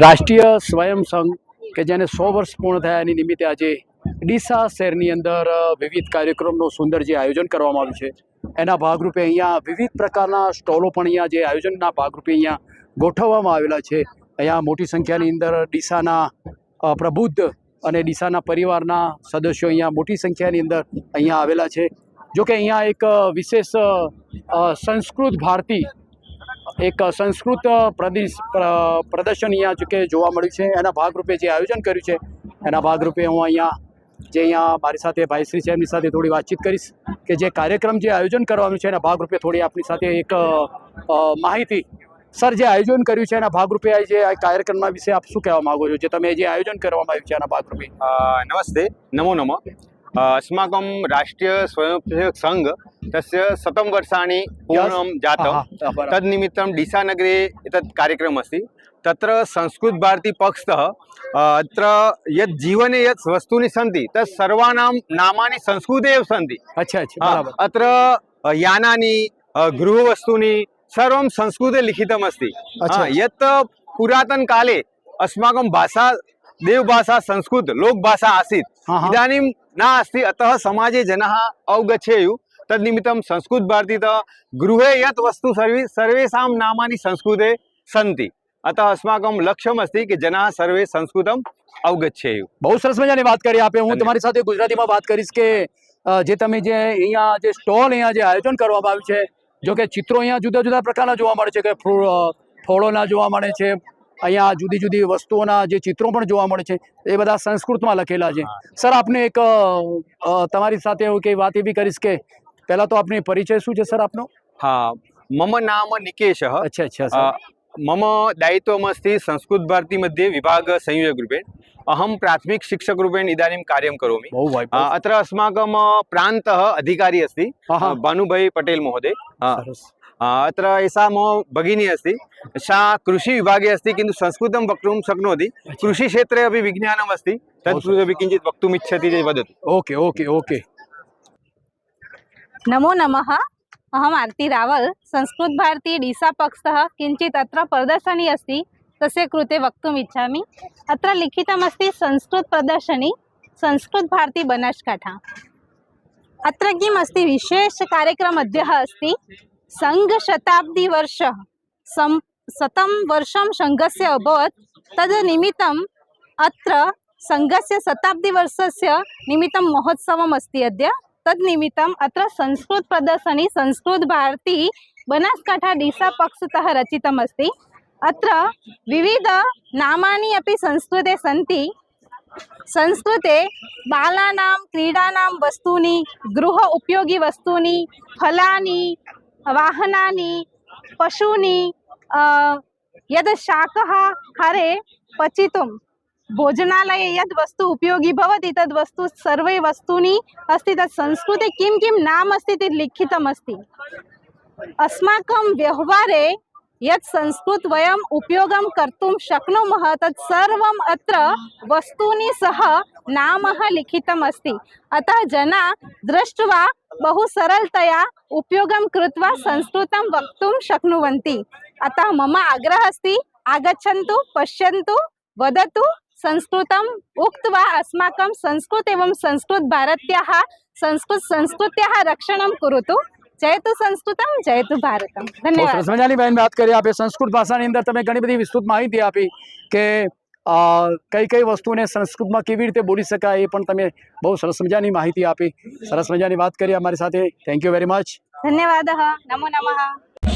રાષ્ટ્રીય સ્વયં સંઘ કે જેને 100 વર્ષ પૂર્ણ થયા એની નિમિત્તે આજે ડીસા શહેરની અંદર વિવિધ કાર્યક્રમનું સુંદર જે આયોજન કરવામાં આવ્યું છે એના ભાગરૂપે અહીંયા વિવિધ પ્રકારના સ્ટોલો પણ અહીંયા જે આયોજનના ભાગરૂપે અહીંયા ગોઠવવામાં આવેલા છે। અહીંયા મોટી સંખ્યાની અંદર ડીસાના પ્રબુદ્ધ અને ડીસાના પરિવારના સદસ્યો અહીંયા મોટી સંખ્યાની અંદર અહીંયા આવેલા છે। જો કે અહીંયા એક વિશેષ સંસ્કૃત ભારતી એક સંસ્કૃત પ્રદર્શન અહીંયા જો કે જોવા મળ્યું છે। એના ભાગરૂપે જે આયોજન કર્યું છે એના ભાગરૂપે હું અહીંયા મારી સાથે ભાઈ શ્રી છે એમની સાથે થોડી વાતચીત કરીશ કે જે કાર્યક્રમ જે આયોજન કરવાનું છે એના ભાગરૂપે થોડી આપની સાથે એક માહિતી સર જે આયોજન કર્યું છે એના ભાગરૂપે જે આ કાર્યક્રમના વિશે આપ શું કહેવા માગો છો, જે તમે જે આયોજન કરવામાં આવ્યું છે એના ભાગરૂપે? नमस्ते, नमो नमः। अस्माकं राष्ट्रीय स्वयंसेवक संघ तस्य 100 वर्षाणि पूर्णं जातं। तन्निमित्तं डीसानगरे एतत् कार्यक्रमः अस्ति। तत्र संस्कृतभारती पक्षतः अत्र यत् जीवने यत् वस्तूनि सन्ति तत् सर्वाणां नामानि संस्कृते एव सन्ति। अच्छा, बराबर। अत्र यानानि गृहवस्तूनि सर्वं संस्कृते लिखितमस्ति। यत् पुरातनकाले अस्माकं भाषा देवभाषा संस्कृत लोकभाषा आसीत्, इदानीं न अस्ति। अतः समाजे जनाः अवगच्छेयुः। तन्निमित्तं संस्कृतभारतीतः गृहे यत् वस्तु सर्वेषां नामानि संस्कृते सन्ति। अतः अस्माकं लक्ष्यमस्ति कि जनाः सर्वे संस्कृतं अवगच्छेयुः। બહુ સરસ મજાની વાત કરી આપે। હું તમારી સાથે ગુજરાતીમાં વાત કરીશ કે જે તમે જે અહીંયા જે સ્ટોલ અહીંયા જે આયોજન કરવામાં આવ્યું છે, જો કે ચિત્રો અહીંયા જુદા જુદા પ્રકારના જોવા મળે છે કે ફળોના જોવા મળે છે, અહીંયા જુદી જુદી વસ્તુઓના જે ચિત્રો પણ જોવા મળે છે એ બધા સંસ્કૃતમાં લખેલા છે। સર આપને એક તમારી સાથે હું કે વાત એવી કરીશ કે પહેલા તો આપને પરિચય શું છે સર આપનો? हाँ, मम नाम निकेशः। अच्छा सर। मम दायित्वमस्ति संस्कृतभारती मध्ये विभाग संयोजकरूपेण। अहं प्राथमिक शिक्षकरूपेण इदानीं कार्यं करोमि। अत्र अस्माकं प्रान्तः अधिकारी अस्ति भानुभाई पटेल महोदय। अत्र एषा मम भगिनी अस्ति, सा कृषिविभागे अस्ति, किन्तु संस्कृतं वक्तुं शक्नोति। कृषिक्षेत्रे अपि विज्ञानम् अस्ति, तत्कृते किञ्चित् वक्तुमिच्छति चेत् वदतु। Okay okay okay. नमो नमः। अहम् आरती रावल, संस्कृत भारती डीसा पक्षतः किञ्चित् अत्र प्रदर्शनी अस्ति, तस्य कृते वक्तुम् इच्छामि। अत्र लिखितमस्ति संस्कृत प्रदर्शनी संस्कृत भारती बनासकांठा। अत्र किम् अस्ति, विशेष कार्यक्रम अद्य अस्ति। संघ शताब्दी वर्ष 100 वर्षं संघस्य अभवत्, तद्निमित्तम् अत्र संघस्य शताब्दी वर्षस्य निमित्तं महोत्सवम् अस्ति अद्य। तद्निमित्तम् अत्र संस्कृत प्रदर्शनी संस्कृत भारती बनासकांठा डीसा पक्षतः रचितमस्ति। अत्र विविध नामानि अपि संस्कृते सन्ति। संस्कृते बालानां क्रीडानां वस्तूनि, गृह उपयोगी वस्तूनि, फलानि, वाहनानि, पशूनि, यद् शाकाहारे पचितुं भोजनालये यद् वस्तु उपयोगी भवति तद् वस्तु सर्वे वस्तूनि अस्ति। तत् संस्कृते किं किं नाम अस्ति तत् लिखितमस्ति। अस्माकं व्यवहारे यत् संस्कृत वयम् उपयोगं कर्तुं शक्नुमः तत् सर्वम् अत्र वस्तूनि सह नामः लिखितमस्ति। अतः जनाः दृष्ट्वा बहु सरलतया उपयोगं कृत्वा संस्कृतं वक्तुं शक्नुवन्ति। अतः मम आग्रहः अस्ति, आगच्छन्तु, पश्यन्तु, वदतु, संस्कृतम् उक्त्वा अस्माकं संस्कृत एवं संस्कृत भारत्याः संस्कृत्याः रक्षणं करोतु। जयतु संस्कृतम, जयतु भारतम। धन्यवाद। સરસ મજાની બહેન વાત કરી આપે। સંસ્કૃત ભાષાની અંદર તમે ઘણી બધી વિસ્તૃત માહિતી આપી કે કઈ કઈ વસ્તુને સંસ્કૃતમાં કેવી રીતે બોલી શકાય, એ પણ તમે બહુ સરસ મજાની માહિતી આપી। સરસ મજાની વાત કરી અમારી સાથે। Thank you very much. ધન્યવાદ। નમો નમઃ।